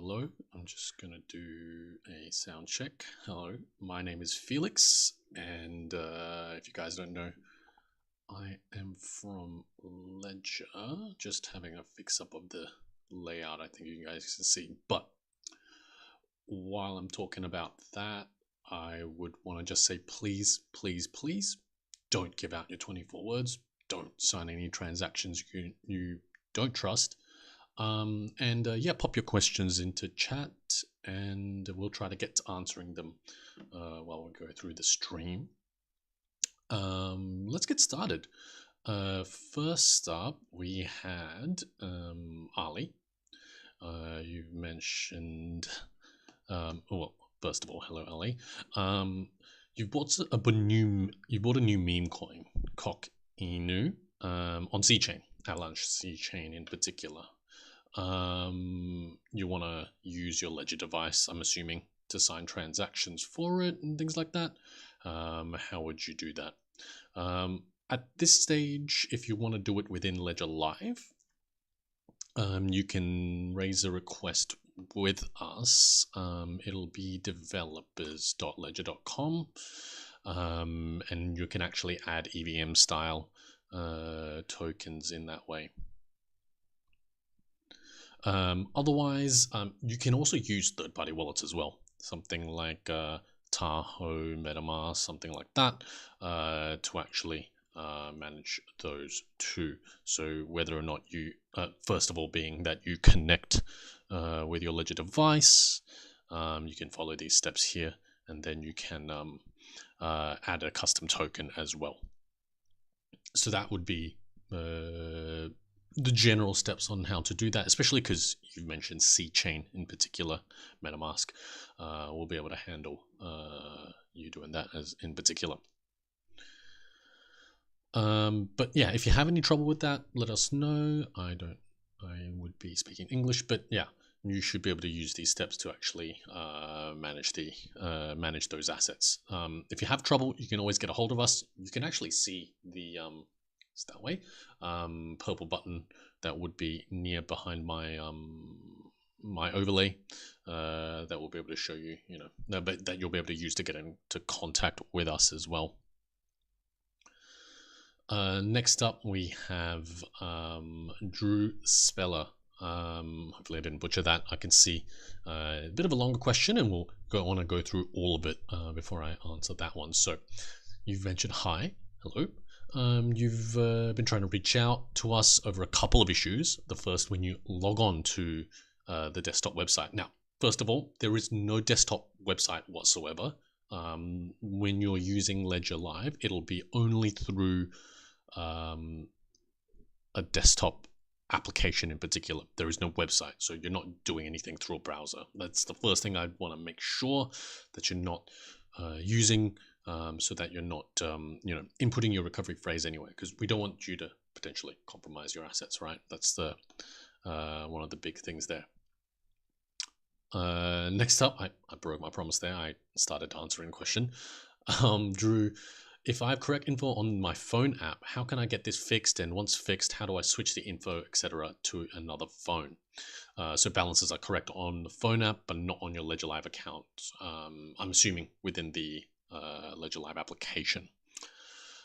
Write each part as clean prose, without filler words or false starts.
Hello, I'm just going to do a sound check. Hello, my name is Felix, and if you guys don't know, I am from Ledger. Just having a fix up of the layout, I think you guys can see. But while I'm talking about that, I would want to just say please, please, please don't give out your 24 words. Don't sign any transactions you don't trust. Yeah, pop your questions into chat and we'll try to get to answering them while we go through the stream. Let's get started. First up, we had Ali. You've mentioned, well, first of all, hello Ali. You bought a new meme coin, Cock Inu, on C-Chain, Avalanche C-Chain in particular. You want to use your Ledger device, I'm assuming, to sign transactions for it and things like that. How would you do that? At this stage, if you want to do it within Ledger Live, you can raise a request with us. It'll be developers.ledger.com, and you can actually add EVM style tokens in that way. Otherwise, you can also use third-party wallets as well, something like Tahoe, MetaMask, something like that, to actually manage those too. So whether or not you, first of all, being that you connect with your Ledger device, you can follow these steps here, and then you can add a custom token as well. So that would be the general steps on how to do that, especially because you've mentioned C-Chain in particular, MetaMask will be able to handle you doing that as in particular. But yeah, if you have any trouble with that, let us know. I would be speaking English, but yeah, you should be able to use these steps to actually manage those assets. If you have trouble, you can always get a hold of us. You can actually see the it's that way. Purple button that would be near behind my my overlay that will be able to show you, but that you'll be able to use to get into contact with us as well. Next up, we have Drew Speller. Hopefully I didn't butcher that. I can see a bit of a longer question, and we'll want to go through all of it before I answer that one. So you've mentioned hi, hello. You've been trying to reach out to us over a couple of issues. The first, when you log on to the desktop website. Now, first of all, there is no desktop website whatsoever. When you're using Ledger Live, it'll be only through a desktop application in particular. There is no website, so you're not doing anything through a browser. That's the first thing I want to make sure that you're not using. So that you're not, inputting your recovery phrase anyway, because we don't want you to potentially compromise your assets, right? That's the one of the big things there. Next up, I broke my promise there. I started answering the question. Drew, if I have correct info on my phone app, how can I get this fixed? And once fixed, how do I switch the info, etc., to another phone? So balances are correct on the phone app, but not on your Ledger Live account. I'm assuming within the Ledger Live application.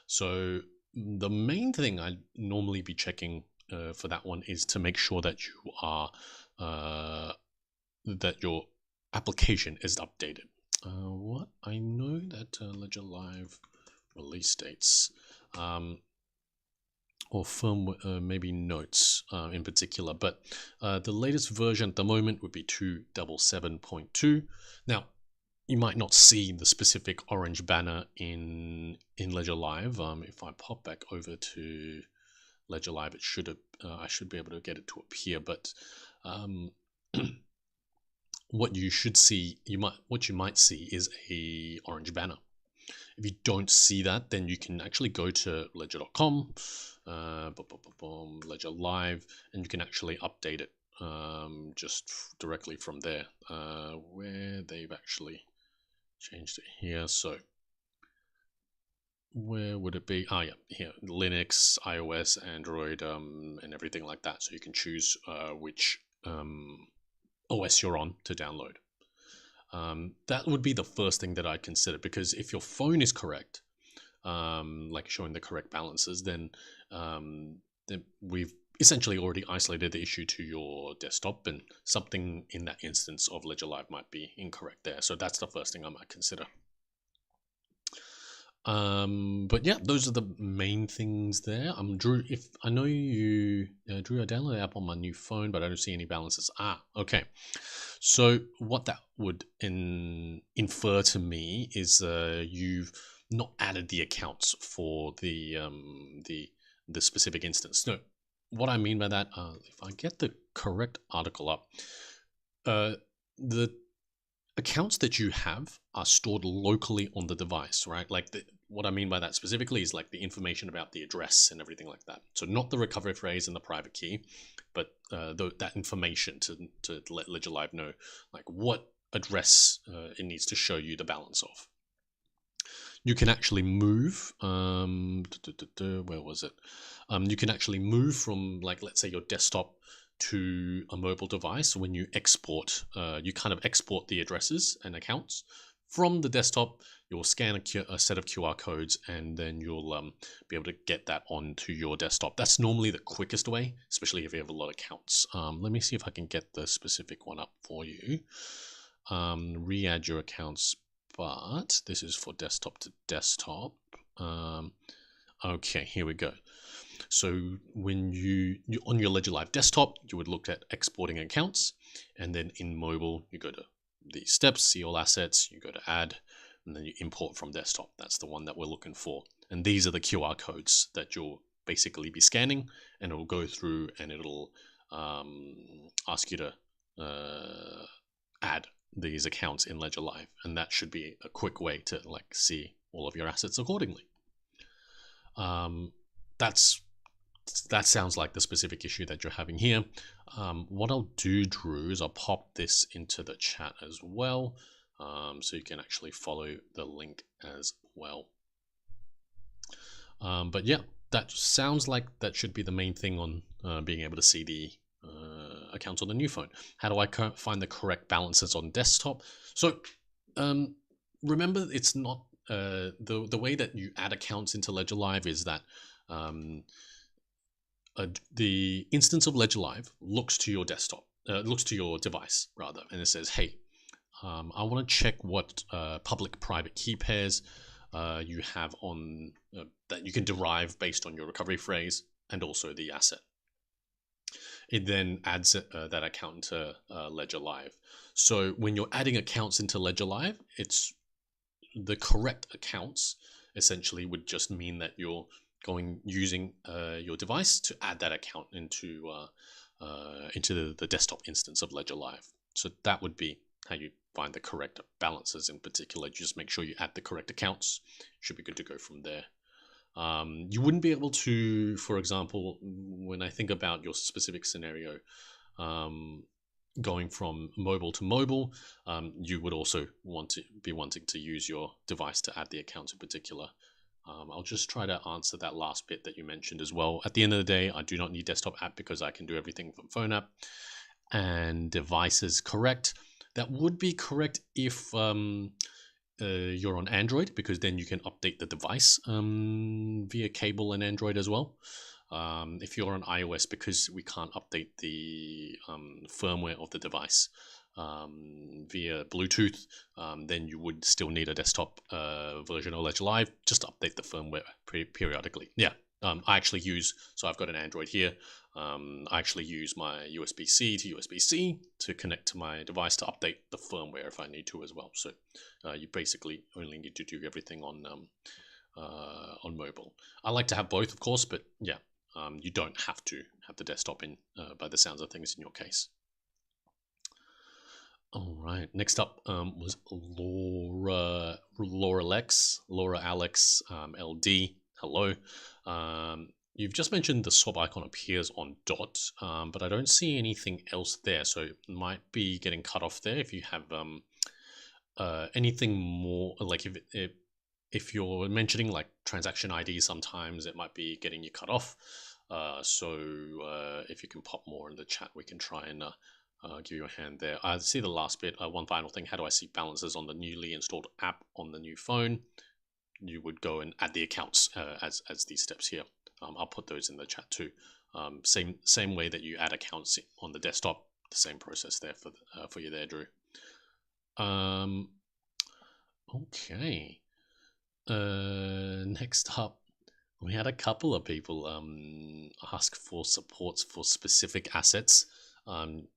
So the main thing I normally be checking for that one is to make sure that you are that your application is updated. What I know that Ledger Live release dates or firmware, maybe notes in particular, but the latest version at the moment would be 277.2. Now, you might not see the specific orange banner in Ledger Live. If I pop back over to Ledger Live, it should I should be able to get it to appear. But what you should see, what you might see is a orange banner. If you don't see that, then you can actually go to ledger.com, Ledger Live, and you can actually update it just directly from there, where they've actually changed it here. So where would it be? Yeah, here, Linux, iOS, Android, and everything like that. So you can choose which OS you're on to download. That would be the first thing that I'd consider, because if your phone is correct, like showing the correct balances, then we've essentially already isolated the issue to your desktop, and something in that instance of Ledger Live might be incorrect there. So that's the first thing I might consider. But yeah, those are the main things there. Drew, if I know you, Drew, I downloaded the app on my new phone, but I don't see any balances. Okay. So what that would infer to me is you've not added the accounts for the specific instance. No, what I mean by that, if I get the correct article up, the accounts that you have are stored locally on the device, right? Like what I mean by that specifically is like the information about the address and everything like that. So not the recovery phrase and the private key, but that information to let Ledger Live know like what address it needs to show you the balance of. You can actually move. Where was it? You can actually move from, like, let's say your desktop to a mobile device. When you export, you kind of export the addresses and accounts from the desktop. You'll scan a set of QR codes, and then you'll be able to get that onto your desktop. That's normally the quickest way, especially if you have a lot of accounts. Let me see if I can get the specific one up for you. Re-add your accounts, but this is for desktop to desktop. Okay, here we go. So when you on your Ledger Live desktop, you would look at exporting accounts, and then in mobile, you go to the steps, see all assets, you go to add, and then you import from desktop. That's the one that we're looking for. And these are the QR codes that you'll basically be scanning, and it'll go through and it'll ask you to add these accounts in Ledger Live, and that should be a quick way to like see all of your assets accordingly. That sounds like the specific issue that you're having here. What I'll do, Drew, is I'll pop this into the chat as well, so you can actually follow the link as well. But yeah, that sounds like that should be the main thing on being able to see the accounts on the new phone. How do I find the correct balances on desktop? So remember, it's not the way that you add accounts into Ledger Live is that the instance of Ledger Live looks to your desktop, looks to your device rather, and it says, hey, I want to check what public-private key pairs you have on that you can derive based on your recovery phrase and also the asset. It then adds that account into Ledger Live. So when you're adding accounts into Ledger Live, it's the correct accounts essentially would just mean that you're using your device to add that account into the desktop instance of Ledger Live. So that would be how you find the correct balances in particular. Just make sure you add the correct accounts. Should be good to go from there. You wouldn't be able to, for example, when I think about your specific scenario, going from mobile to mobile, you would also be wanting to use your device to add the accounts in particular. I'll just try to answer that last bit that you mentioned as well. At the end of the day, I do not need desktop app because I can do everything from phone app, and device is correct. That would be correct if you're on Android, because then you can update the device via cable and Android as well. If you're on iOS, because we can't update the firmware of the device via Bluetooth, then you would still need a desktop version of Ledger Live just to update the firmware periodically. Yeah, I actually use, so I've got an Android here. I actually use my USB-C to USB-C to connect to my device to update the firmware if I need to as well. So you basically only need to do everything on mobile. I like to have both, of course, but yeah, you don't have to have the desktop in by the sounds of things in your case. All right. Next up was Laura Alex LD. Hello. You've just mentioned the swap icon appears on dot, but I don't see anything else there. So it might be getting cut off there. If you have anything more, like if you're mentioning like transaction ID, sometimes it might be getting you cut off. So if you can pop more in the chat, we can try and give you a hand there. I see the last bit. One final thing: how do I see balances on the newly installed app on the new phone? You would go and add the accounts as these steps here. I'll put those in the chat too. Same way that you add accounts on the desktop. The same process there for you there, Drew. Okay. Next up, we had a couple of people ask for supports for specific assets.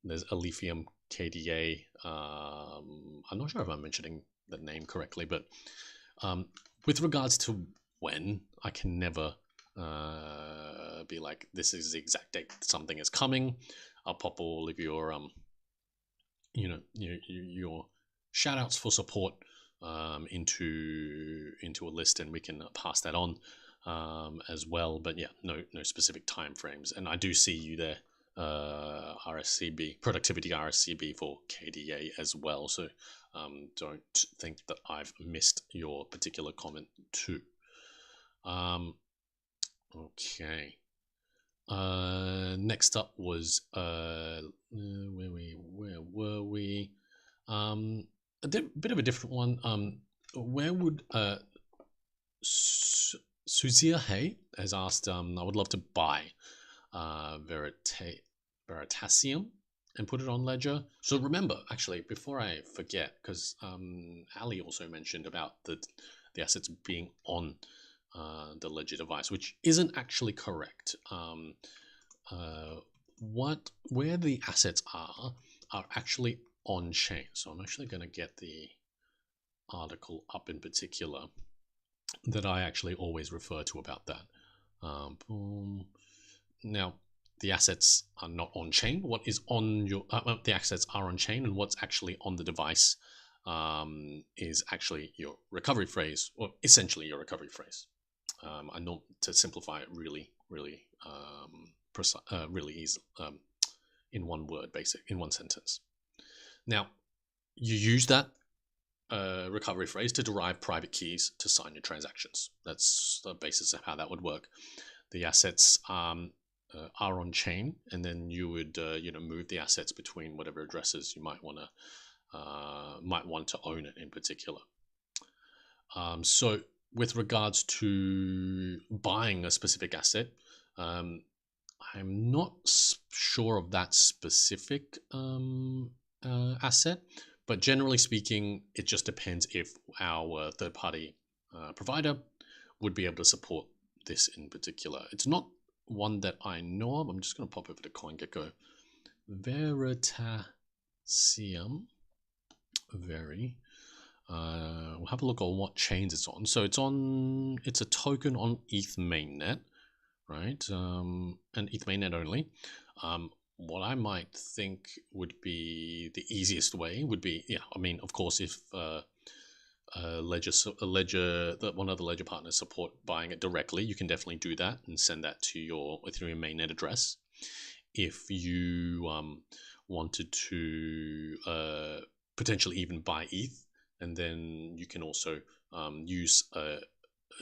There's Aletheum KDA. I'm not sure if I'm mentioning the name correctly, but with regards to when, I can never be like, this is the exact date something is coming. I'll pop all of your your shout outs for support into a list, and we can pass that on as well. But yeah, no specific time frames. And I do see you there, RSCB productivity RSCB for KDA as well. So don't think that I've missed your particular comment too. Okay. Next up was where were we? Bit of a different one. Where would Suzia Hay has asked? I would love to buy Veritasium and put it on Ledger. So remember, actually, before I forget, because Ali also mentioned about the assets being on the Ledger device, which isn't actually correct. Where the assets are actually on chain. So I'm actually going to get the article up in particular that I actually always refer to about that. Boom. Now, the assets are not on chain. What is on your the assets are on chain, and what's actually on the device is actually your recovery phrase, or essentially your recovery phrase. I know to simplify it really easy in one word, in one sentence. Now, you use that recovery phrase to derive private keys to sign your transactions. That's the basis of how that would work. The assets are on chain, and then you would move the assets between whatever addresses you might want to own it in particular. So with regards to buying a specific asset, I'm not sure of that specific asset, but generally speaking, it just depends if our third-party provider would be able to support this in particular. It's not one that I know of. I'm just going to pop over to CoinGecko. Veritasium. We'll have a look on what chains it's on. So it's a token on ETH mainnet, right? And ETH mainnet only. What I might think would be the easiest way would be, of course, if one of the Ledger partners support buying it directly, you can definitely do that and send that to your Ethereum mainnet address. If you wanted to potentially even buy ETH, and then you can also use a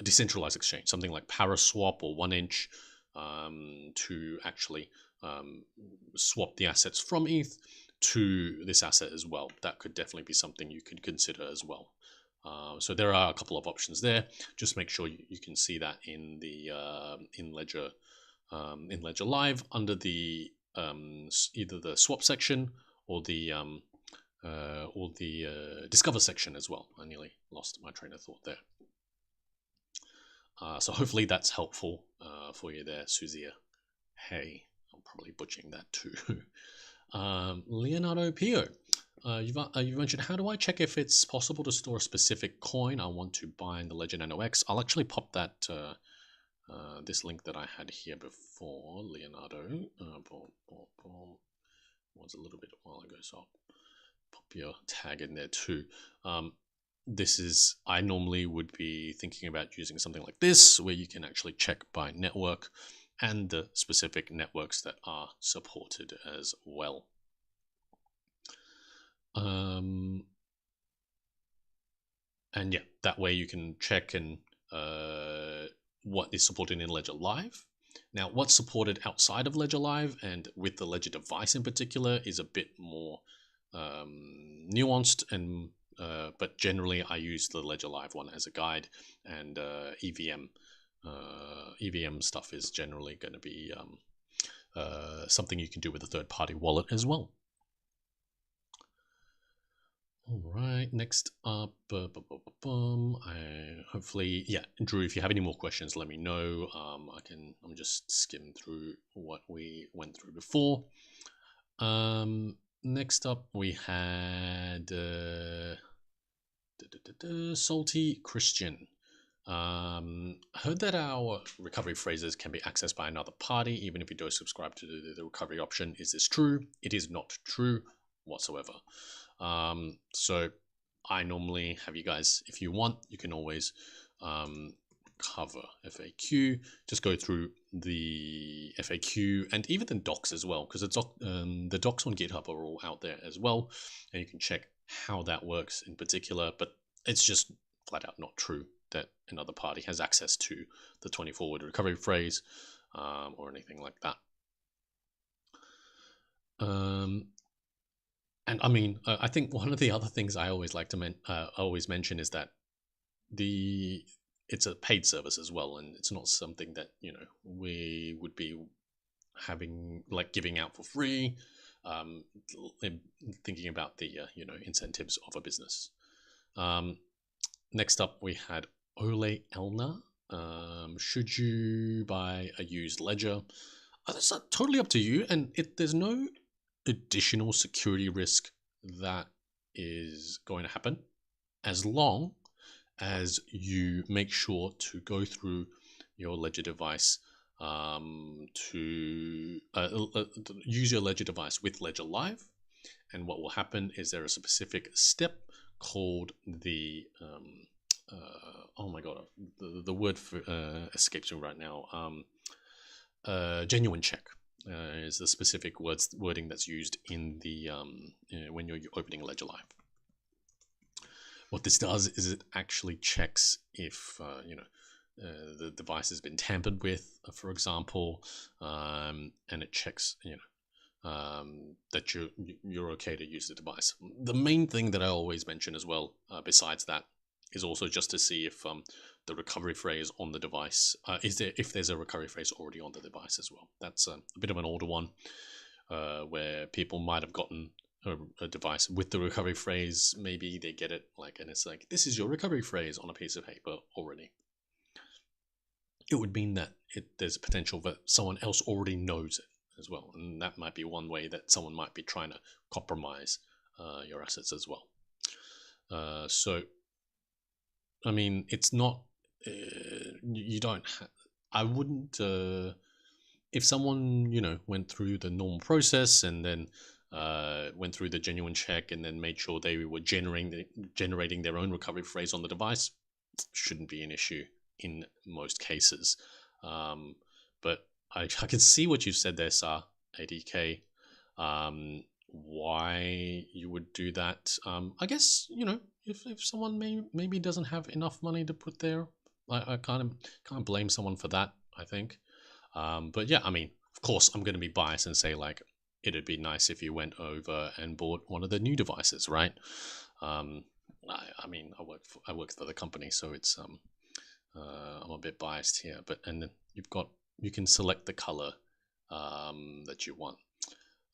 decentralized exchange, something like Paraswap or 1inch, to actually swap the assets from ETH to this asset as well. That could definitely be something you could consider as well. So there are a couple of options there. Just make sure you can see that in the in Ledger Live under the either the swap section or the discover section as well. I nearly lost my train of thought there. So hopefully that's helpful for you there, Suzia. Hey, I'm probably butchering that too. Leonardo Pio, you've mentioned, how do I check if it's possible to store a specific coin I want to buy in the Ledger Nano X? I'll actually pop that this link that I had here before, Leonardo. Was a little bit a while ago, so I'll pop your tag in there too. I normally would be thinking about using something like this, where you can actually check by network and the specific networks that are supported as well. And yeah, that way you can check and what is supported in Ledger Live, Now, what's supported outside of Ledger Live and with the Ledger device in particular is a bit more nuanced, and but generally I use the Ledger Live one as a guide, and EVM stuff is generally going to be something you can do with a third-party wallet as well. All right, next up, hopefully, yeah, Drew, if you have any more questions, let me know. I'm just skim through what we went through before. Next up, we had Salty Christian. Heard that our recovery phrases can be accessed by another party, even if you don't subscribe to the recovery option. Is this true? It is not true whatsoever. So I normally have you guys, if you want, you can always cover FAQ. Just go through the FAQ and even the docs as well, because the docs on GitHub are all out there as well, and you can check how that works in particular. But it's just flat out not true that another party has access to the 24-word recovery phrase or anything like that. And I mean, I think one of the other things I always like to always mention is that it's a paid service as well, and it's not something that we would be having giving out for free. Thinking about the incentives of a business. Next up, we had Ole Elna. Should you buy a used ledger? That's totally up to you, and there's no additional security risk that is going to happen as long as you make sure to go through your ledger device to use your ledger device with Ledger Live. And what will happen is there is a specific step called the oh my god, the word escapes me right now. Genuine check is the specific wording that's used in the when you're opening Ledger Live. What this does is it actually checks if the device has been tampered with, for example, and it checks that you're okay to use the device. The main thing that I always mention as well, besides that, is also just to see if the recovery phrase on the device if there's a recovery phrase already on the device as well. That's a bit of an older one where people might have gotten a device with the recovery phrase. Maybe they get it and it's like, this is your recovery phrase on a piece of paper already. It would mean that there's a potential that someone else already knows it as well, and that might be one way that someone might be trying to compromise your assets as well. So I mean, it's not, you don't, I wouldn't, if someone, went through the normal process and then went through the genuine check and then made sure they were generating their own recovery phrase on the device, shouldn't be an issue in most cases. But I can see what you said there, Sir, ADK. Why you would do that? I guess if someone maybe doesn't have enough money to put there, I can't blame someone for that, I think. But yeah, I mean, of course, I'm going to be biased and say it'd be nice if you went over and bought one of the new devices, right? I mean, I work for the company, so it's I'm a bit biased here. And then you can select the color that you want.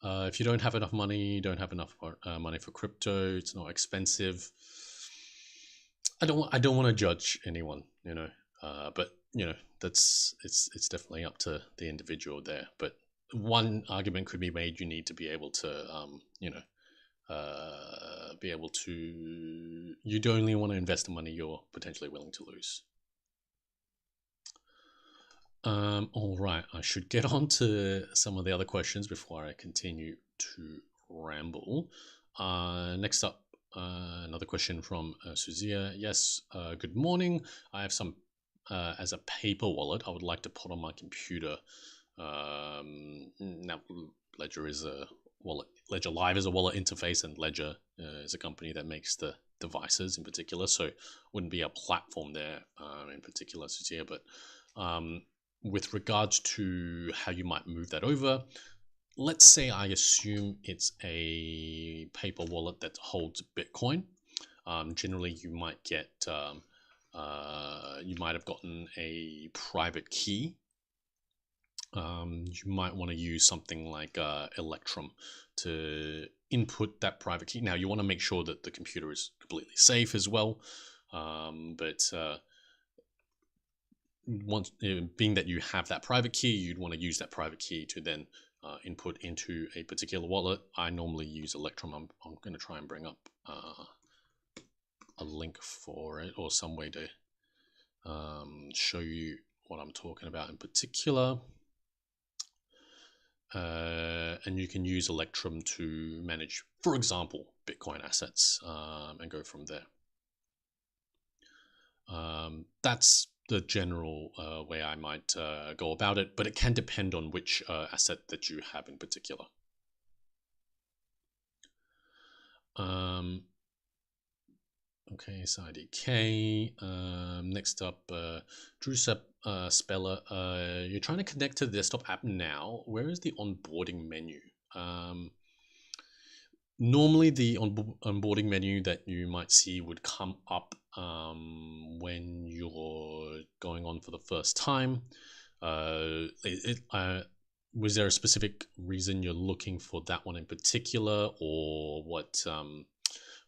If you don't have enough money, you don't have enough money for crypto, it's not expensive. I don't want to judge anyone, but it's definitely up to the individual there. But one argument could be made: you need to be able to, you don't only want to invest the money you're potentially willing to lose. All right, I should get on to some of the other questions before I continue to ramble. Next up, another question from Suzia. Yes, good morning. I have some as a paper wallet I would like to put on my computer. Now, Ledger is a wallet. Ledger Live is a wallet interface, and Ledger is a company that makes the devices in particular. So, wouldn't be a platform there in particular, Suzia, but with regards to how you might move that over, let's say I assume it's a paper wallet that holds Bitcoin. Generally, you might get you might have gotten a private key. You might want to use something like Electrum to input that private key. Now, you want to make sure that the computer is completely safe as well. Once being that you have that private key, you'd want to use that private key to then input into a particular wallet. I normally use Electrum. I'm going to try and bring up a link for it or some way to show you what I'm talking about in particular. And you can use Electrum to manage, for example, Bitcoin assets and go from there. That's the general way I might go about it, but it can depend on which asset that you have in particular. Okay, SIDK. Next up, Drew Speller. You're trying to connect to the desktop app now. Where is the onboarding menu? Normally, the onboarding menu that you might see would come up when you're going on for the first time. Was there a specific reason you're looking for that one in particular, or what?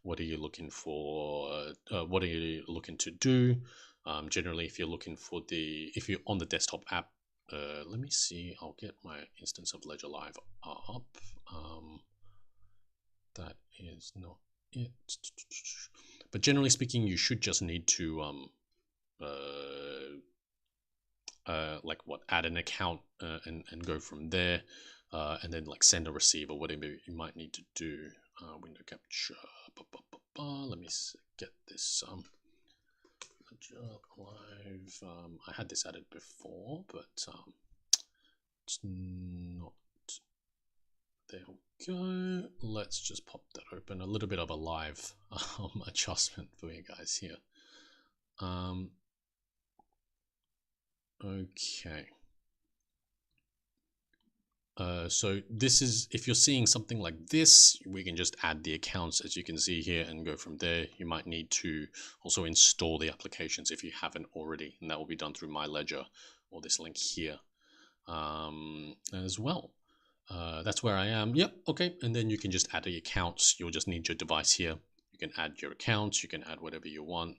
What are you looking for? What are you looking to do? Generally, if you're looking for if you're on the desktop app, let me see. I'll get my instance of Ledger Live up. That is not it. But generally speaking, you should just need to add an account and go from there, and then like send or receive or whatever you might need to do. Window capture. Let me get this Live. I had this added before, but it's not. There we go. Let's just pop that open. A little bit of a live adjustment for you guys here. Okay. So this is, if you're seeing something like this, we can just add the accounts as you can see here and go from there. You might need to also install the applications if you haven't already, and that will be done through My Ledger or this link here as well. That's where I am. Yep. Okay. And then you can just add the accounts. You'll just need your device here. You can add your accounts. You can add whatever you want.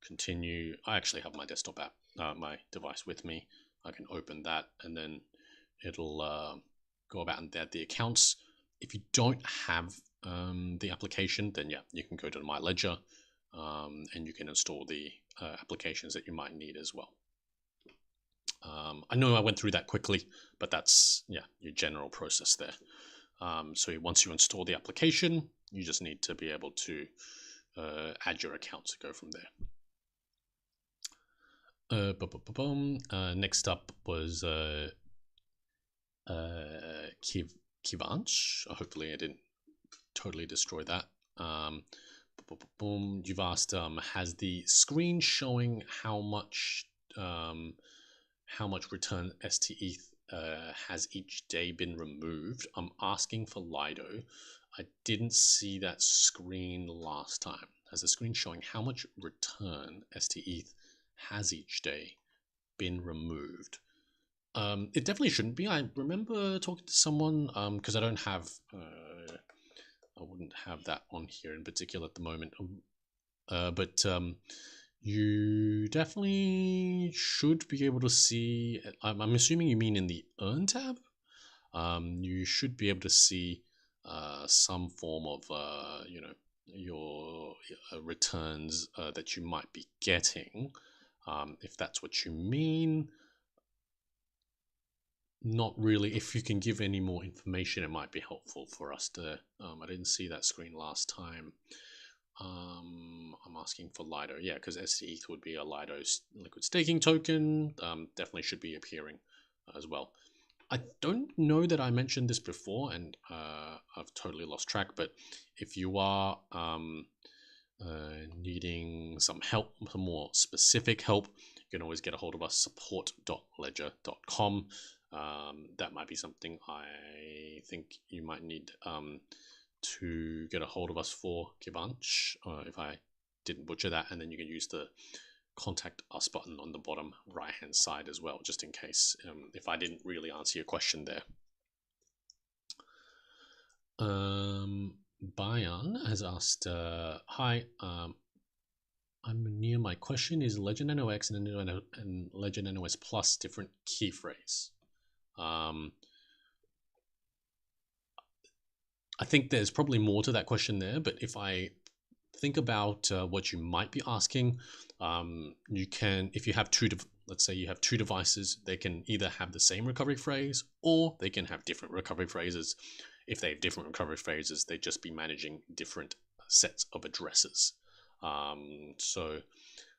Continue. I actually have my desktop app, my device with me. I can open that and then it'll go about and add the accounts. If you don't have the application, then yeah, you can go to My Ledger and you can install the applications that you might need as well. I know I went through that quickly, but that's your general process there. So once you install the application, you just need to be able to add your account to go from there. Next up was Kivanch. Hopefully I didn't totally destroy that. You've asked, has the screen showing how much return STETH has each day been removed? I'm asking for Lido. I didn't see that screen last time. Has the screen showing how much return STETH has each day been removed? It definitely shouldn't be. I remember talking to someone, because I don't have, I wouldn't have that on here in particular at the moment. But you definitely should be able to see. I'm assuming you mean in the Earn tab. You should be able to see some form of, your returns that you might be getting, if that's what you mean. Not really. If you can give any more information, it might be helpful for us to. I didn't see that screen last time. I'm asking for Lido. Yeah, because STETH would be a Lido liquid staking token. Definitely should be appearing as well. I don't know that I mentioned this before, and I've totally lost track. But if you are needing some help, some more specific help, you can always get a hold of us, support.ledger.com. That might be something I think you might need to get a hold of us for, Kivanch, if I didn't butcher that. And then you can use the contact us button on the bottom right hand side as well, just in case if I didn't really answer your question there. Bayan has asked, hi, I'm near. My question is Legend NOx and Legend NOS Plus different key phrase. I think there's probably more to that question there, but if I think about what you might be asking, you can, if you have let's say you have two devices, they can either have the same recovery phrase or they can have different recovery phrases. If they have different recovery phrases, they'd just be managing different sets of addresses. So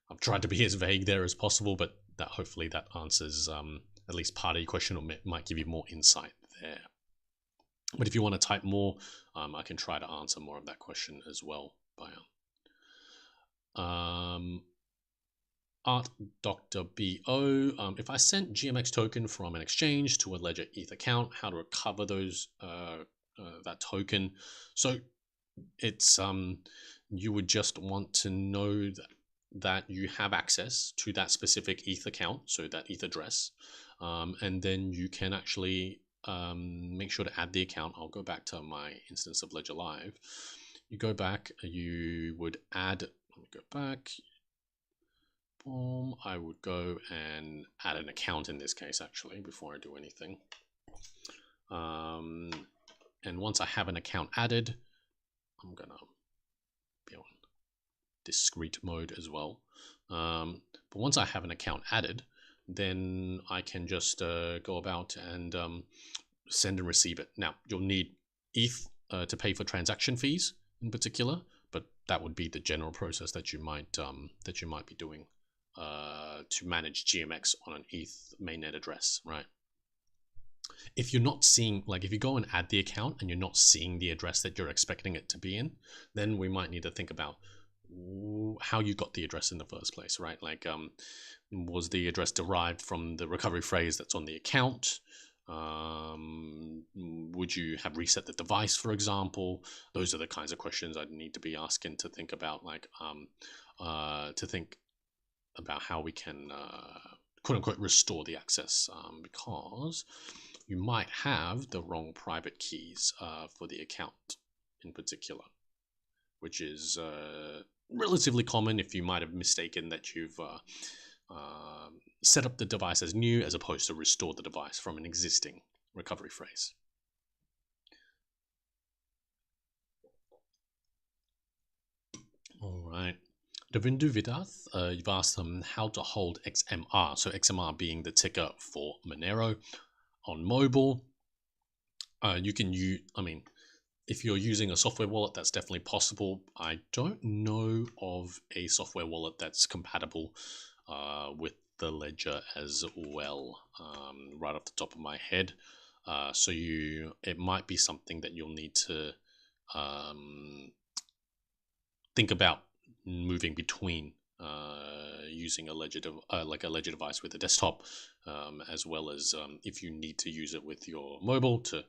I've tried to be as vague there as possible, but that hopefully that answers at least part of your question, or might give you more insight there. But if you want to type more, I can try to answer more of that question as well. Art Dr. BO, if I sent GMX token from an exchange to a Ledger ETH account, how to recover those that token? So it's you would just want to know that you have access to that specific ETH account, so that ETH address, and then you can actually make sure to add the account. I'll go back to my instance of Ledger Live. You go back, you would add, let me go back, boom, I would go and add an account in this case actually before I do anything. And once I have an account added, I'm gonna be on discrete mode as well. But once I have an account added, then I can just go about and send and receive it. Now you'll need ETH to pay for transaction fees in particular, but that would be the general process that you might be doing to manage GMX on an ETH mainnet address, right? If you're not seeing, like if you go and add the account and you're not seeing the address that you're expecting it to be in, then we might need to think about how you got the address in the first place, right? Like, was the address derived from the recovery phrase that's on the account? Would you have reset the device, for example? Those are the kinds of questions I'd need to be asking to think about, like, to think about how we can, quote unquote, restore the access, because you might have the wrong private keys for the account in particular, which is relatively common if you might have mistaken that you've set up the device as new as opposed to restore the device from an existing recovery phrase. All right. Davindu Vidath, you've asked them how to hold XMR. So XMR being the ticker for Monero on mobile. You can use, I mean, if you're using a software wallet, that's definitely possible. I don't know of a software wallet that's compatible with the Ledger as well, right off the top of my head. So it might be something that you'll need to think about moving between using a Ledger like a Ledger device with a desktop, as well as if you need to use it with your mobile to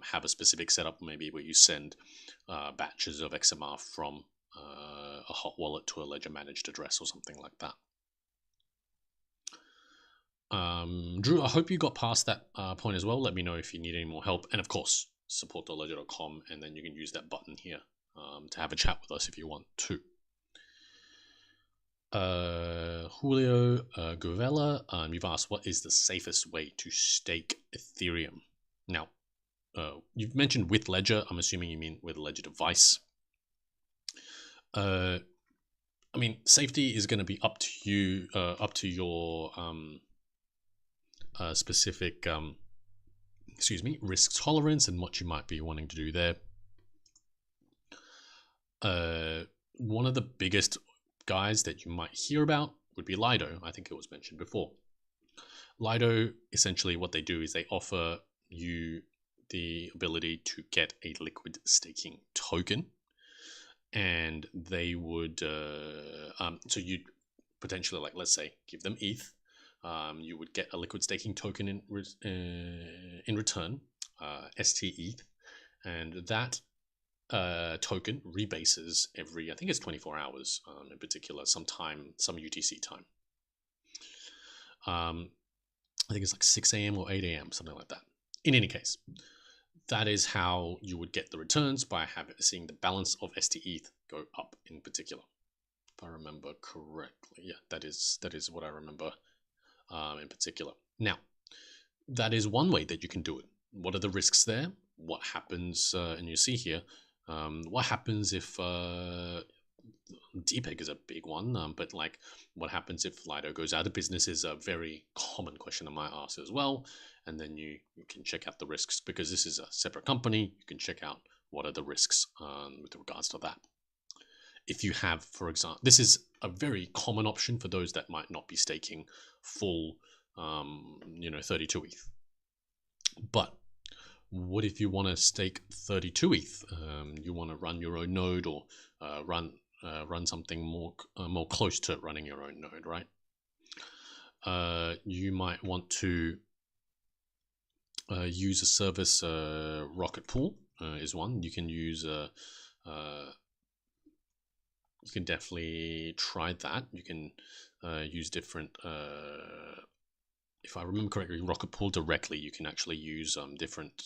have a specific setup, maybe where you send batches of XMR from a hot wallet to a Ledger managed address or something like that. Drew, I hope you got past that point as well. Let me know if you need any more help, and of course support.ledger.com, and then you can use that button here to have a chat with us if you want to. Julio Guvella, you've asked what is the safest way to stake Ethereum. Now, you've mentioned with Ledger. I'm assuming you mean with a Ledger device. I mean, safety is going to be up to you, up to your specific, risk tolerance and what you might be wanting to do there. One of the biggest guys that you might hear about would be Lido. I think it was mentioned before. Lido, essentially what they do is they offer you the ability to get a liquid staking token, and they would so potentially, like, let's say, give them ETH. You would get a liquid staking token in return, ST ETH, and that token rebases every, I think it's 24 hours in particular, some UTC time. I think it's like 6 a.m. or 8 a.m., something like that. In any case, that is how you would get the returns, by seeing the balance of ST ETH go up in particular. If I remember correctly. Yeah, that is what I remember in particular. Now, that is one way that you can do it. What are the risks there? What happens, and you see here, what happens if DPEG is a big one, but like what happens if Lido goes out of business is a very common question I might ask as well. And then you can check out the risks, because this is a separate company. You can check out what are the risks with regards to that. If you have, for example, this is a very common option for those that might not be staking full, 32 ETH. But what if you want to stake 32 ETH? You want to run your own node, or run something more close to running your own node, right? You might want to use a service. Rocket Pool is one. You can use you can definitely try that. You can use different, if I remember correctly, Rocket Pool directly, you can actually use different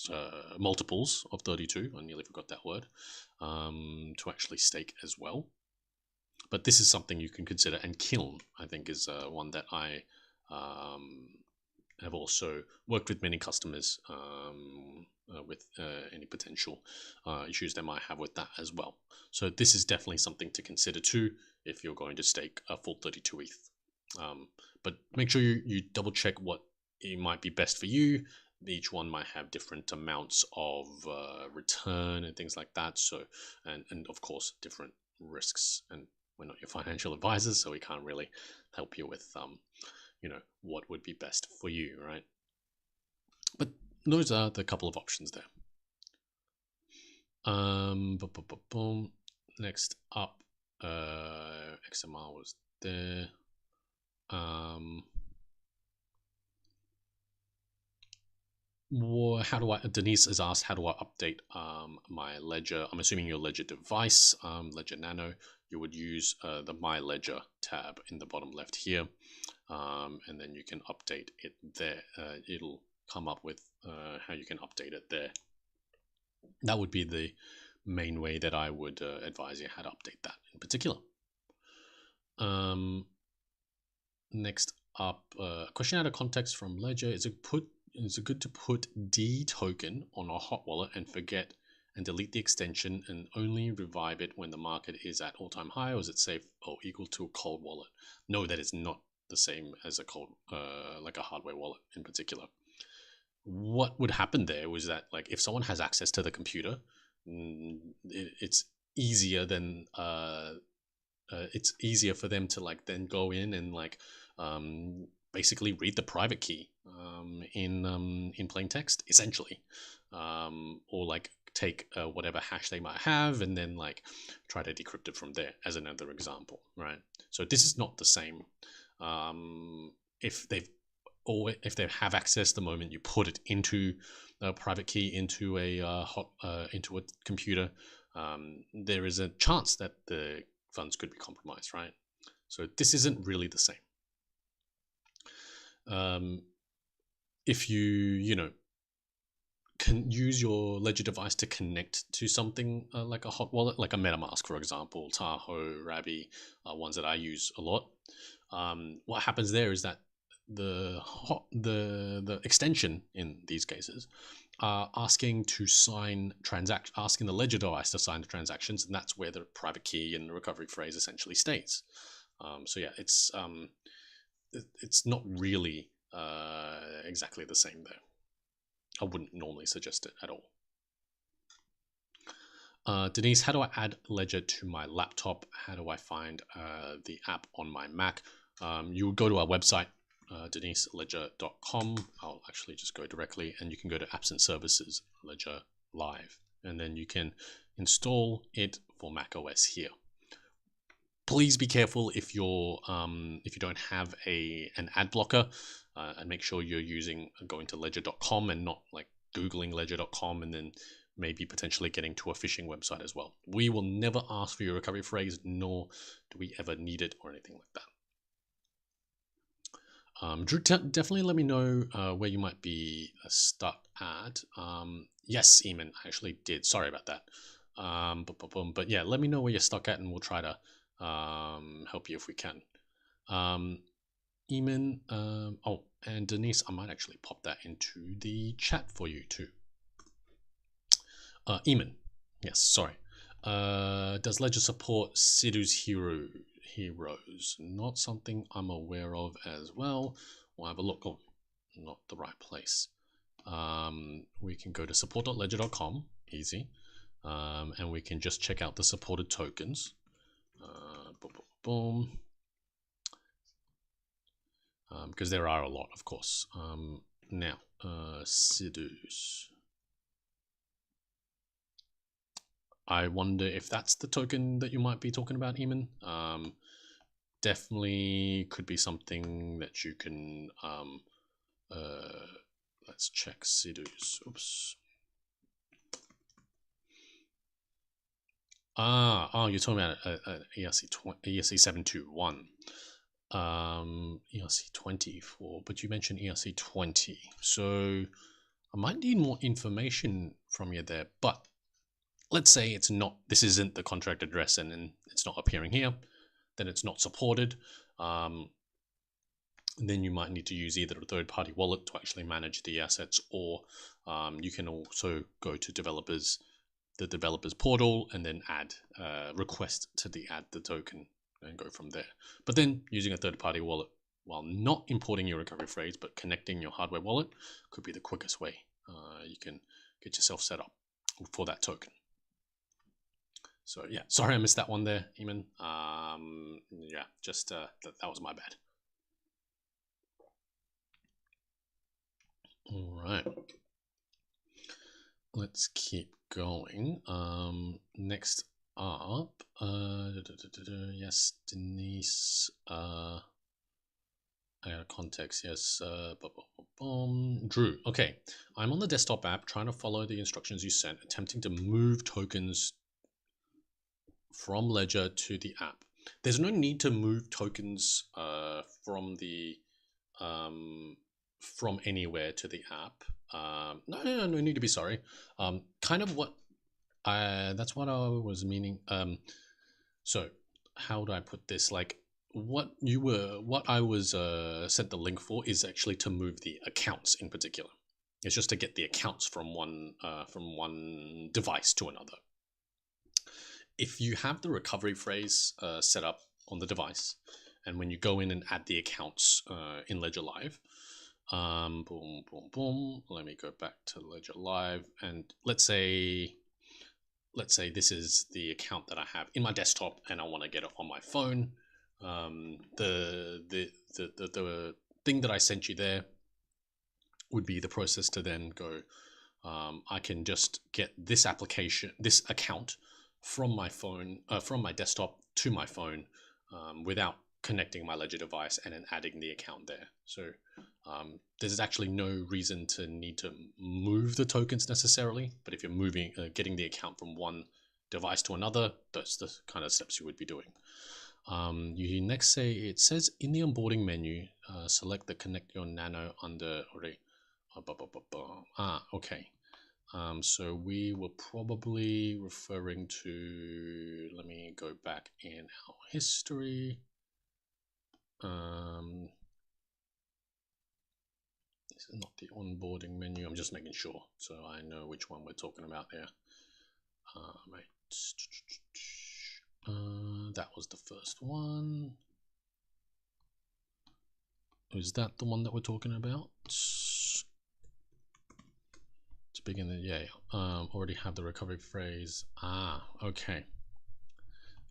multiples of 32, I nearly forgot that word, to actually stake as well. But this is something you can consider. And Kiln, I think, is one that I have also worked with many customers with any potential issues they might have with that as well. So this is definitely something to consider too if you're going to stake a full 32 ETH. But make sure you double check what it might be best for you. Each one might have different amounts of return and things like that. So, and of course, different risks. And we're not your financial advisors, so we can't really help you with what would be best for you, right? But those are the couple of options there. Next up, XMR was there. How do I? Denise has asked, how do I update my ledger? I'm assuming your ledger device, Ledger Nano. You would use the My Ledger tab in the bottom left here, and then you can update it there. It'll come up with how you can update it there. That would be the main way that I would advise you how to update that in particular. Next up, question out of context from Ledger. Is it good to put D token on a hot wallet and forget and delete the extension and only revive it when the market is at all-time high, or is it safe or equal to a cold wallet? No, that is not the same as a cold, like a hardware wallet in particular. What would happen there was that, like, if someone has access to the computer, it's easier than it's easier for them to like then go in and like basically read the private key in plain text, essentially, or like take whatever hash they might have and then like try to decrypt it from there, as another example, right? So this is not the same. If they have access the moment you put it into a private key into a into a computer, there is a chance that the funds could be compromised, right? So this isn't really the same. If you can use your Ledger device to connect to something like a hot wallet, like a MetaMask, for example, Tahoe, Rabi, ones that I use a lot. What happens there is that the extension in these cases are asking to sign asking the Ledger device to sign the transactions, and that's where the private key and the recovery phrase essentially stays. So yeah, it's not really exactly the same there. I wouldn't normally suggest it at all. Denise, how do I add Ledger to my laptop? How do I find the app on my Mac? You would go to our website, deniseledger.com. I'll actually just go directly, and you can go to Apps and Services, Ledger Live, and then you can install it for Mac OS here. Please be careful if you don't have an ad blocker, and make sure you're going to ledger.com and not like googling ledger.com and then maybe potentially getting to a phishing website as well. We will never ask for your recovery phrase, nor do we ever need it or anything like that. Drew, definitely let me know where you might be stuck at. Yes, Eamon, I actually did. Sorry about that. But yeah, let me know where you're stuck at, and we'll try to help you if we can. Eamon, oh, and Denise, I might actually pop that into the chat for you too. Eamon, yes, sorry. Does Ledger support Sidhu's heroes? Not something I'm aware of as well. We'll have a look. Oh, not the right place. We can go to support.ledger.com, easy, and we can just check out the supported tokens. Boom. Because there are a lot, of course. Now, Sidhu's. I wonder if that's the token that you might be talking about, Eamon. Definitely could be something that you can. Let's check Sidhu's. Oops. You're talking about ERC 721. ERC 24, but you mentioned ERC 20, so I might need more information from you there. But let's say it's not, this isn't the contract address and it's not appearing here, then it's not supported. Then you might need to use either a third-party wallet to actually manage the assets, or you can also go to the developers portal, and then add request to add the token and go from there. But then using a third-party wallet while not importing your recovery phrase but connecting your hardware wallet could be the quickest way you can get yourself set up for that token. So yeah, sorry I missed that one there, Eamon. Yeah, just that was my bad. All right, let's keep going. Next up, yes, Denise. I got context. Yes, Drew. Okay, I'm on the desktop app trying to follow the instructions you sent, attempting to move tokens from Ledger to the app. There's no need to move tokens from anywhere to the app. No need to be sorry. Kind of what that's what I was meaning. So how do I put this? Like what I was sent the link for is actually to move the accounts in particular. It's just to get the accounts from one device to another. If you have the recovery phrase set up on the device, and when you go in and add the accounts in Ledger Live, boom. Let me go back to Ledger Live, and let's say this is the account that I have in my desktop, and I want to get it on my phone. The thing that I sent you there would be the process to then go. I can just get this account from my phone, from my desktop to my phone, without connecting my Ledger device and then adding the account there. So there's actually no reason to need to move the tokens necessarily, but if you're getting the account from one device to another, that's the kind of steps you would be doing. You next it says in the onboarding menu, select the connect your nano under okay. So we were probably referring to, let me go back in our history. This is not the onboarding menu. I'm just making sure so I know which one we're talking about there. That was the first one. Is that the one that we're talking about? To begin the, yeah. Already have the recovery phrase. Okay.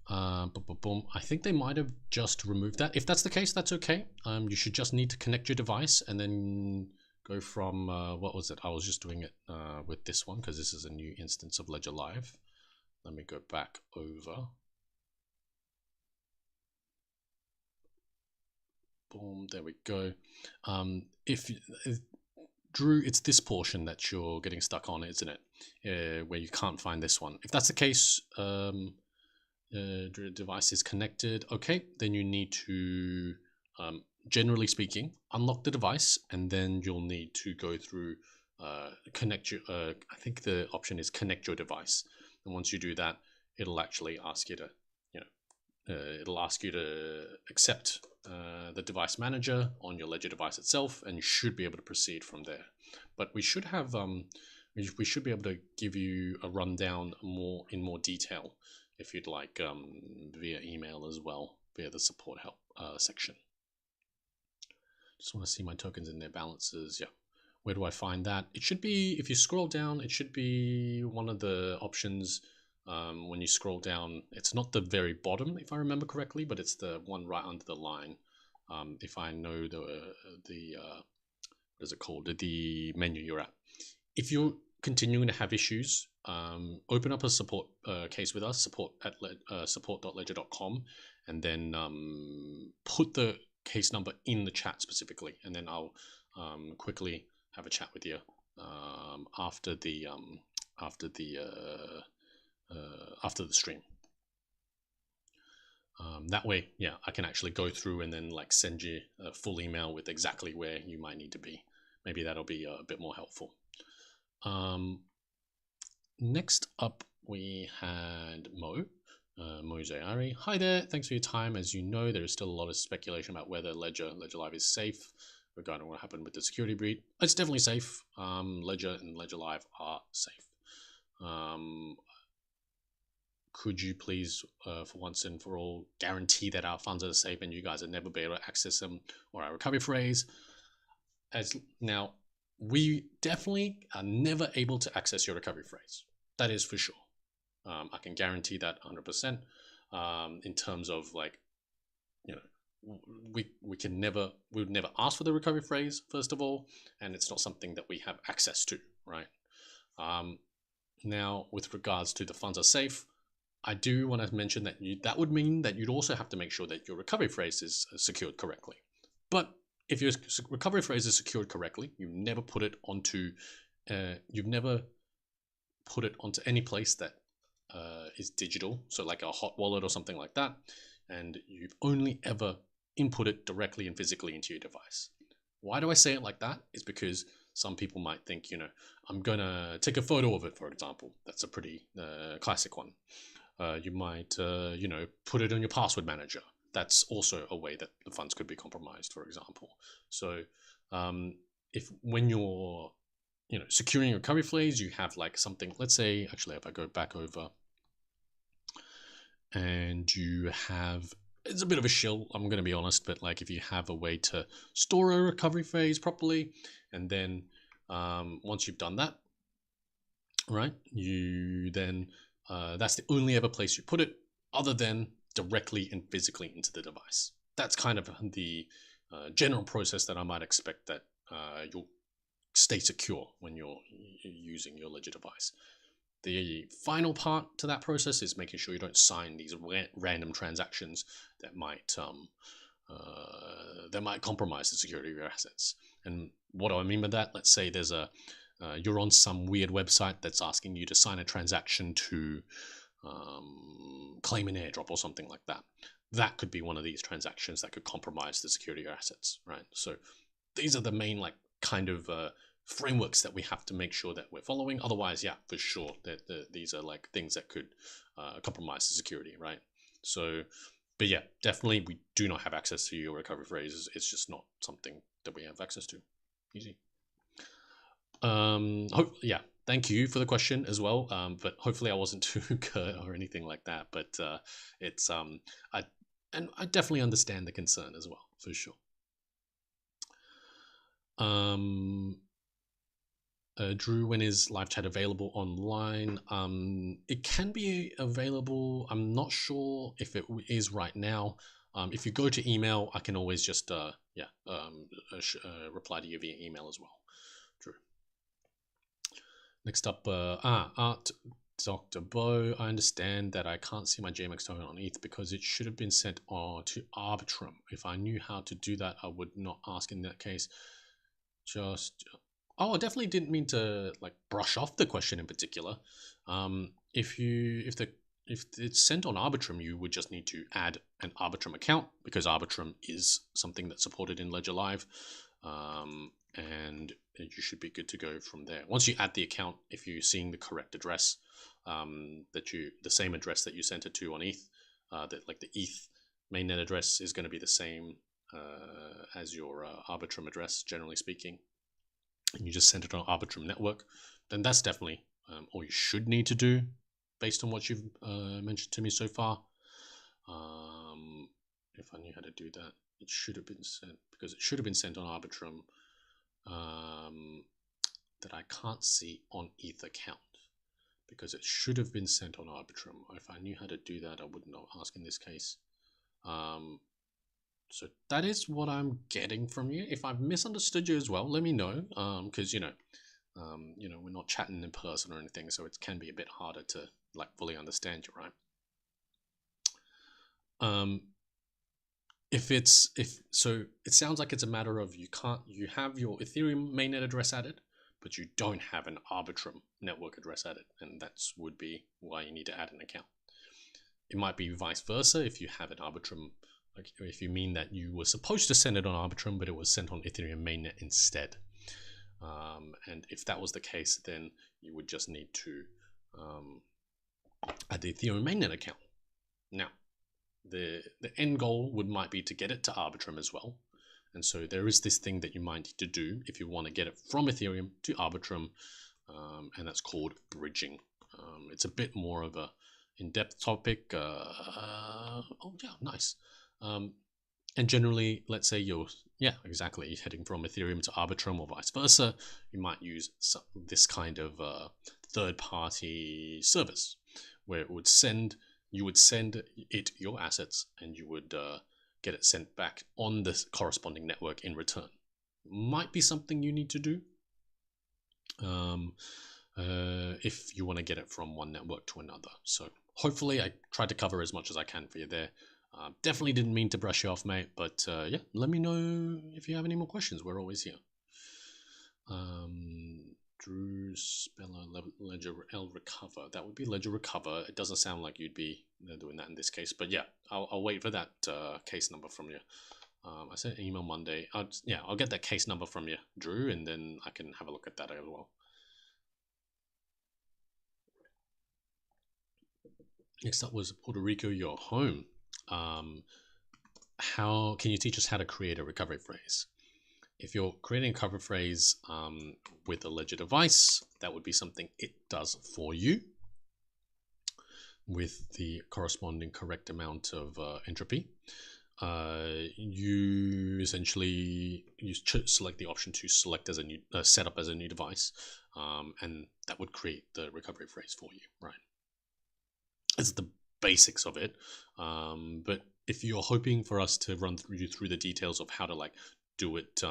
Boom. I think they might have just removed that. If that's the case, that's okay. You should just need to connect your device and then go from, what was it? I was just doing it with this one because this is a new instance of Ledger Live. Let me go back over. boom, there we go. If Drew, it's this portion that you're getting stuck on, isn't it? Where you can't find this one. If that's the case, the device is connected. Okay, then you need to, generally speaking, unlock the device, and then you'll need to go through connect your. I think the option is connect your device, and once you do that, it'll actually ask you to, it'll ask you to accept the device manager on your Ledger device itself, and you should be able to proceed from there. But we should have we should be able to give you a rundown in more detail if you'd like, via email as well, via the support help section. Just want to see my tokens and their balances. Yeah. Where do I find that? It should be, if you scroll down, it should be one of the options. When you scroll down, it's not the very bottom, if I remember correctly, but it's the one right under the line. If I know the what is it called? The menu you're at. If you're continuing to have issues, open up a support case with us, support.ledger.com, and then put the case number in the chat specifically, and then I'll quickly have a chat with you after the stream. That way, yeah, I can actually go through and then like send you a full email with exactly where you might need to be. Maybe that'll be a bit more helpful. Next up, we had Mo Zayari. Hi there, thanks for your time. As you know, there is still a lot of speculation about whether Ledger Live is safe regarding what happened with the security breach. It's definitely safe. Ledger and Ledger Live are safe. Could you please, for once and for all, guarantee that our funds are safe and you guys will never be able to access them, or our recovery phrase? As now, we definitely are never able to access your recovery phrase. That is for sure. I can guarantee that 100%. In terms of like, we would never ask for the recovery phrase, first of all, and it's not something that we have access to, right? Now, with regards to the funds are safe, I do want to mention that that would mean that you'd also have to make sure that your recovery phrase is secured correctly. But if your recovery phrase is secured correctly, you never put it onto, any place that is digital, so like a hot wallet or something like that, and you've only ever input it directly and physically into your device. Why do I say it like that? Is because some people might think, I'm gonna take a photo of it, for example. That's a pretty classic one. You might, put it on your password manager. That's also a way that the funds could be compromised, for example. So when you're, securing your recovery phrase, you have like something, let's say, actually, if I go back over and you have, it's a bit of a shill, I'm going to be honest, but like if you have a way to store a recovery phrase properly, and then once you've done that, right, you then, that's the only ever place you put it other than directly and physically into the device. That's kind of the general process that I might expect that you'll stay secure when you're using your Ledger device. The final part to that process is making sure you don't sign these random transactions that might compromise the security of your assets. And what do I mean by that? Let's say there's you're on some weird website that's asking you to sign a transaction to claim an airdrop or something like that. That could be one of these transactions that could compromise the security of your assets, right? So these are the main kind of frameworks that we have to make sure that we're following. Otherwise, yeah, for sure, that these are like things that could compromise the security, right? So, but yeah, definitely we do not have access to your recovery phrases. It's just not something that we have access to. Easy. Yeah, thank you for the question as well. But hopefully I wasn't too curt or anything like that. But it's I definitely understand the concern as well, for sure. Drew, when is live chat available online? It can be available. I'm not sure if it is right now. If you go to email, I can always just reply to you via email as well. Drew. Next up, Art Dr. Bo, I understand that I can't see my JMX token on ETH because it should have been sent on to Arbitrum. If I knew how to do that, I would not ask in that case. I definitely didn't mean to like brush off the question in particular. If it's sent on Arbitrum, you would just need to add an Arbitrum account because Arbitrum is something that's supported in Ledger Live. And you should be good to go from there. Once you add the account, if you're seeing the correct address, the same address that you sent it to on ETH, that like the ETH mainnet address is going to be the same as your Arbitrum address, generally speaking, and you just send it on Arbitrum network, then that's definitely all you should need to do based on what you've mentioned to me so far. If I knew how to do that, it should have been sent because it should have been sent on Arbitrum. That I can't see on ETH account because it should have been sent on Arbitrum. If I knew how to do that, I would not ask in this case. So that is what I'm getting from you. If I've misunderstood you as well, let me know. Because we're not chatting in person or anything, so it can be a bit harder to like fully understand you, right? So it sounds like it's a matter of you have your Ethereum mainnet address added, but you don't have an Arbitrum network address added, and that's would be why you need to add an account. It might be vice versa if you have an Arbitrum, like if you mean that you were supposed to send it on Arbitrum, but it was sent on Ethereum mainnet instead. And if that was the case, then you would just need to add the Ethereum mainnet account. Now, the end goal might be to get it to Arbitrum as well. And so there is this thing that you might need to do if you want to get it from Ethereum to Arbitrum, and that's called bridging. It's a bit more of a in-depth topic. Oh yeah, nice. And generally, let's say you're heading from Ethereum to Arbitrum or vice versa, you might use this kind of third-party service where you would send it your assets, and you would get it sent back on the corresponding network in return. Might be something you need to do if you want to get it from one network to another. So hopefully I tried to cover as much as I can for you there. Definitely didn't mean to brush you off, mate, but yeah, let me know if you have any more questions. We're always here. Drew Speller, Ledger L Recover. That would be Ledger Recover. It doesn't sound like you'd be doing that in this case, but yeah, I'll wait for that case number from you. I sent an email Monday. I'll get that case number from you, Drew, and then I can have a look at that as well. Next up was Puerto Rico, your home. How can you teach us how to create a recovery phrase? If you're creating a recovery phrase with a Ledger device, that would be something it does for you with the corresponding correct amount of entropy. You essentially select the option to select as a new set up as a new device, and that would create the recovery phrase for you, right? It's the basics of it, but if you're hoping for us to run you through the details of how to like do it,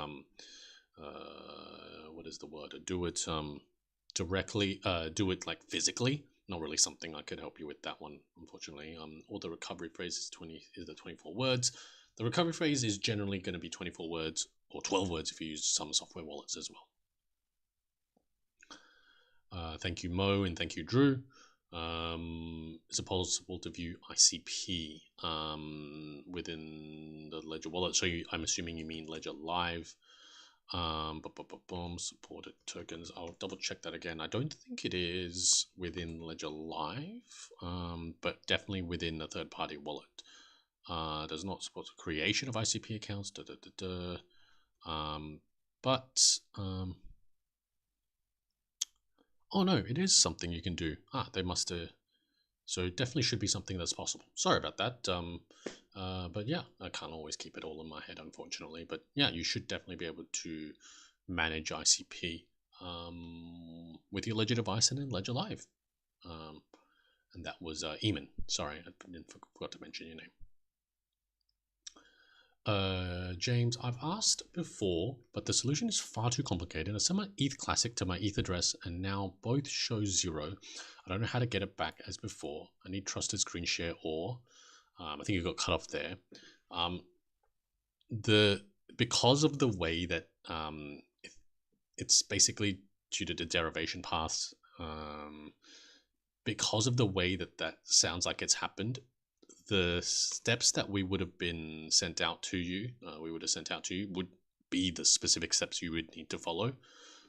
what is the word? Do it directly, do it like physically. Not really something I could help you with that one, unfortunately. Or the recovery phrase is the 24 words. The recovery phrase is generally going to be 24 words or 12 words if you use some software wallets as well. Thank you, Mo, and thank you, Drew. Is it possible to view ICP within the Ledger wallet? So I'm assuming you mean Ledger Live. Supported tokens. I'll double check that again. I don't think it is within Ledger Live, but definitely within the third-party wallet. Does not support the creation of ICP accounts. Oh no, it is something you can do. They must have. So it definitely should be something that's possible. Sorry about that. But yeah, I can't always keep it all in my head, unfortunately. But yeah, you should definitely be able to manage ICP with your Ledger device and in Ledger Live. And that was Eamon. Sorry, I forgot to mention your name. James, I've asked before, but the solution is far too complicated. I sent my ETH Classic to my ETH address, and now both show 0. I don't know how to get it back as before. I need trusted screen share, or I think it got cut off there. Because of the way that it's basically due to the derivation paths. Because of the way that sounds like it's happened, the steps that we would have been sent out to you, would be the specific steps you would need to follow.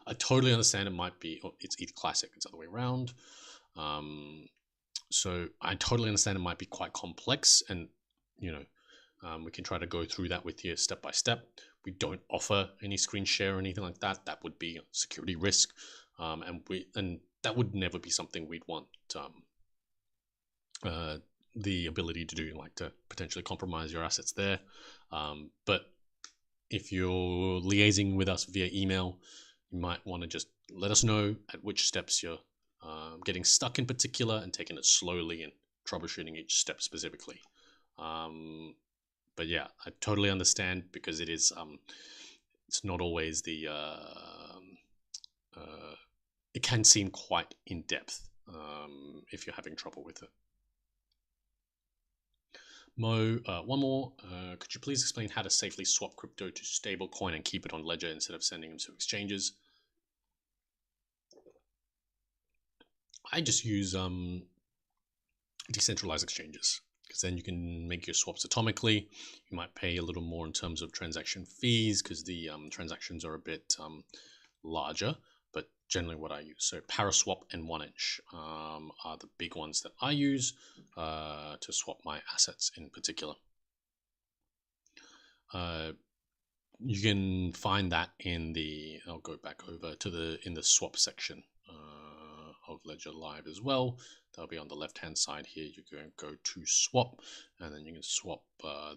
I totally understand it might be, it's ETH Classic, it's the other way around. So I totally understand it might be quite complex, and we can try to go through that with you step by step. We don't offer any screen share or anything like that. That would be a security risk, and that would never be something we'd want the ability to do, like to potentially compromise your assets there. But if you're liaising with us via email, you might want to just let us know at which steps you're getting stuck in particular, and taking it slowly and troubleshooting each step specifically. But yeah, I totally understand, because it is it's not always the it can seem quite in depth if you're having trouble with it. Mo, one more. Could you please explain how to safely swap crypto to stablecoin and keep it on Ledger instead of sending them to exchanges? I just use decentralized exchanges, because then you can make your swaps atomically. You might pay a little more in terms of transaction fees, because the transactions are a bit larger, but generally what I use. So Paraswap and 1inch are the big ones that I use to swap my assets in particular. You can find that in the, I'll go back over to in the swap section of Ledger Live as well. That'll be on the left hand side here. You can go to swap, and then you can swap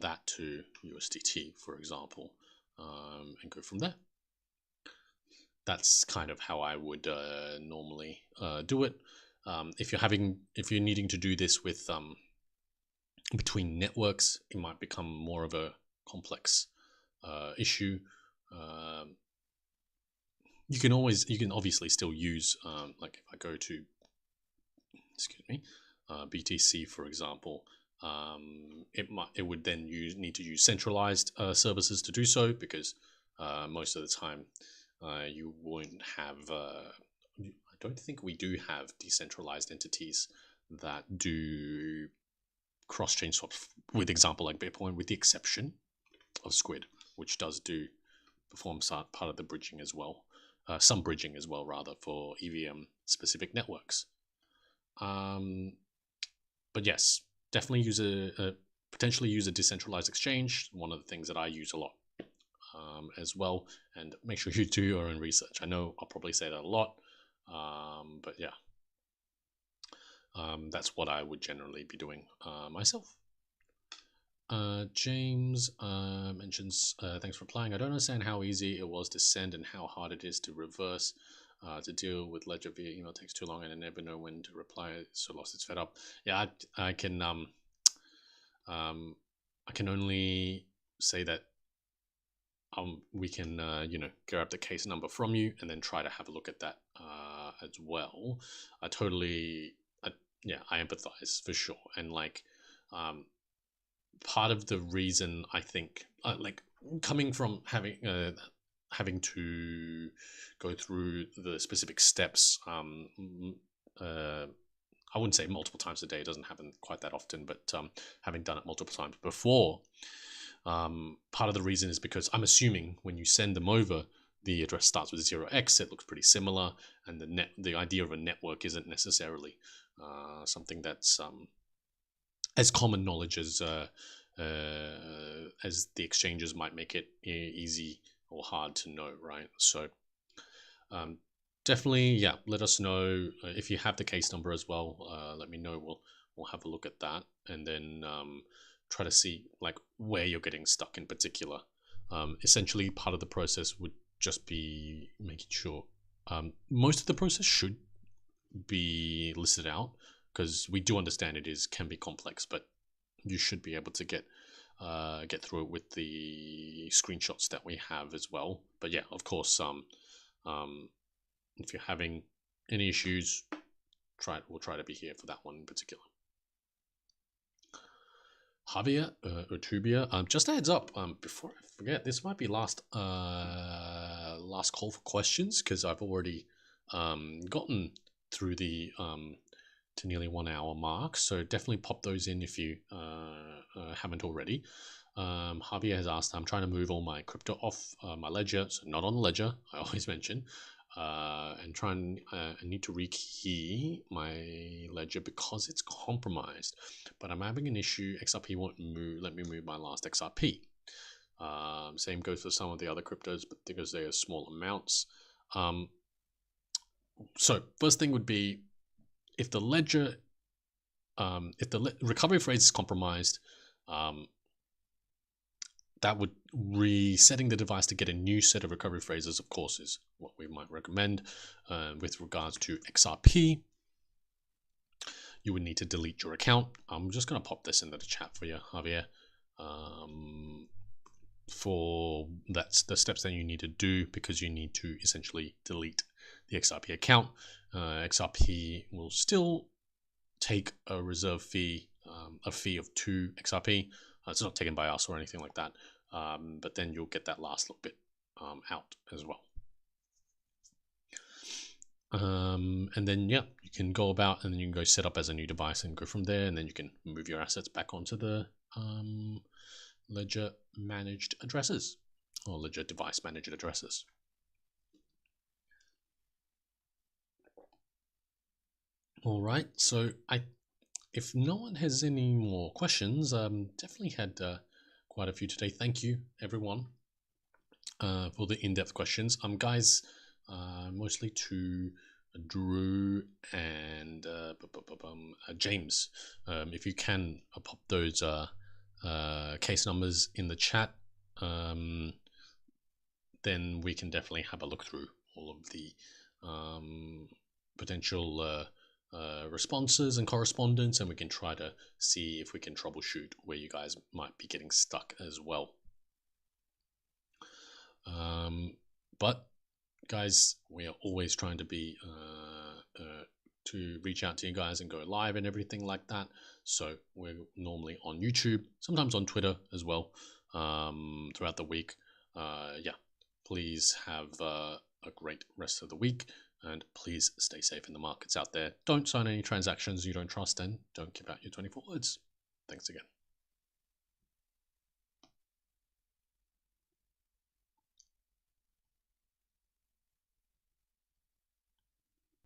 that to USDT, for example, and go from there. That's kind of how I would normally do it. If you're needing to do this with between networks, it might become more of a complex issue. You can obviously still use like if I go to BTC, for example, it would then need to use centralized services to do so, because most of the time you won't have. I don't think we do have decentralized entities that do cross-chain swaps with example like Bitcoin, with the exception of Squid, which does perform part of the bridging as well, some bridging as well, rather, for EVM specific networks. But yes, definitely potentially use a decentralized exchange. One of the things that I use a lot as well, and make sure you do your own research. I know I'll probably say that a lot, but yeah, that's what I would generally be doing myself. James mentions, thanks for replying. I don't understand how easy it was to send and how hard it is to reverse. To deal with Ledger via email takes too long, and I never know when to reply. So lost, it's fed up. Yeah, I can only say that we can grab the case number from you and then try to have a look at that as well. I empathize for sure, and like part of the reason I think like coming from having to go through the specific steps, I wouldn't say multiple times a day, it doesn't happen quite that often, but having done it multiple times before, part of the reason is because I'm assuming when you send them over, the address starts with 0x, it looks pretty similar, and the idea of a network isn't necessarily something that's as common knowledge as the exchanges might make it easy or hard to know, right? So definitely, yeah, let us know if you have the case number as well. Let me know. We'll have a look at that, and then try to see like where you're getting stuck in particular. Essentially, part of the process would just be making sure most of the process should be listed out, because we do understand can be complex, but you should be able to get get through it with the screenshots that we have as well. But yeah, of course, if you're having any issues, we'll try to be here for that one in particular. Javier Urtubia, just a heads up, before I forget, this might be last call for questions, because I've already gotten through the to nearly 1 hour mark, so definitely pop those in if you haven't already. Javier has asked, I'm trying to move all my crypto off my ledger, so not on the ledger, I always mention, and I need to rekey my ledger because it's compromised, but I'm having an issue. XRP won't let me move my last XRP. Same goes for some of the other cryptos, but because they are small amounts. So first thing would be, if the ledger, if the recovery phrase is compromised, that would resetting the device to get a new set of recovery phrases, of course, is what we might recommend. With regards to XRP, you would need to delete your account. I'm just going to pop this into the chat for you, Javier. For that's the steps that you need to do, because you need to essentially delete the XRP account. XRP will still take a reserve fee, a fee of 2 XRP. It's not taken by us or anything like that, but then you'll get that last little bit out as well. And then, yeah, you can go about, and then you can go set up as a new device and go from there, and then you can move your assets back onto the Ledger managed addresses, or Ledger device managed addresses. All right, so if no one has any more questions, definitely had quite a few today. Thank you, everyone, for the in-depth questions. Guys, mostly to Drew and James. If you can pop those case numbers in the chat, then we can definitely have a look through all of the potential responses and correspondence, and we can try to see if we can troubleshoot where you guys might be getting stuck as well. But guys, we are always trying to be to reach out to you guys and go live and everything like that. So we're normally on YouTube, sometimes on Twitter as well, throughout the week. Yeah, please have a great rest of the week, and please stay safe in the markets out there. Don't sign any transactions you don't trust, and don't give out your 24 words. Thanks again.